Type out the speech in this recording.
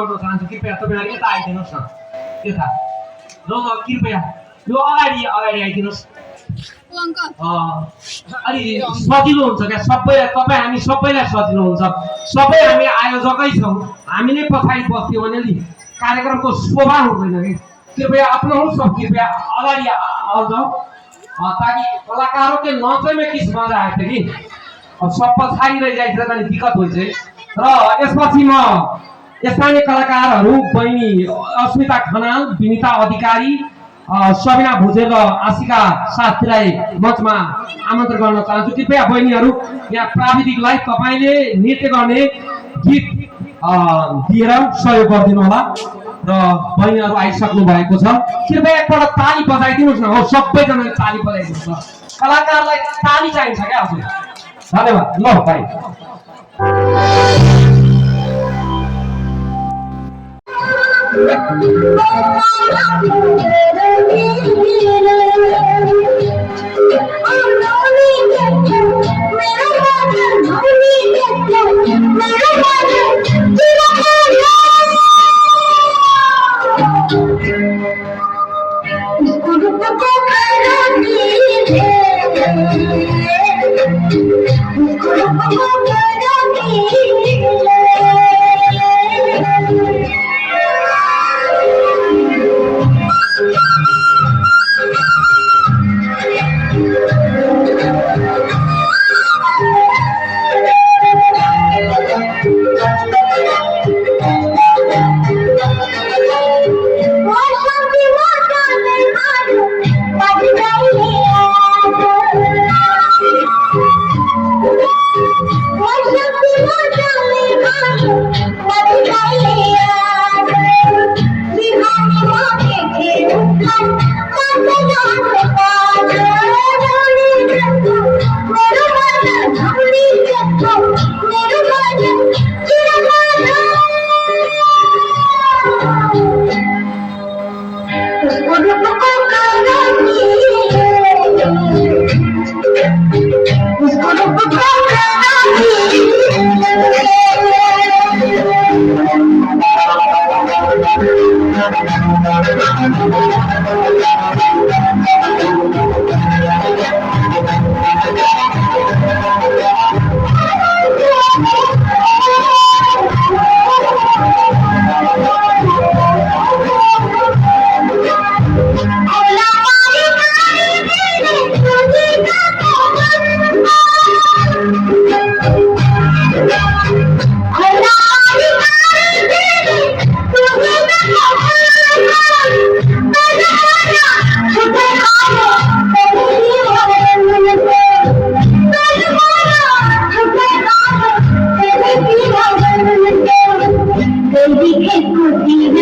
गर्न चाहन्छु कृपया तपाईहरु यता आइदिनुस् न यता ल कृपया यो अगाडि आइदिनुस् अलि सजिलो हुन्छ क्या सबै तपाईँ हामी सबैलाई सजिलो हुन्छ सबै हामी आयोजकै छौँ हामी नै पछाडि बस्थ्यौँ भने नि कार्यक्रमको शोभा हुँदैन कि कृपया अपनाउनु सब कृपया अगाडि आ जाओ ताकि कलाकारों के नाचे में किस मजा आए थे कि सब पछाडि रहि जाइछ भने दिक्कत हुन्छ र यसपछि म स्थानीय कलाकारहरू बहिनी अस्मिता खनाल विनिता अधिकारी सबिना भुजेल र आशिका शास्त्रीलाई मञ्चमा आमन्त्रण गर्न चाहन्छु कृपया बहिनीहरू यहाँ प्राविधिकलाई तपाईले नृत्य गर्ने गीत दिएर सहयोग गरिदिनु होला र बहिनीहरू आइसक्नु भएको छ कृपया एकपल्ट ताली बजाइदिनुस् न हो सबैजनाले ताली बजाइदिनुस् कलाकारलाई ताली चाहिन्छ क्या हजुर धन्यवाद ल भाइ Baby,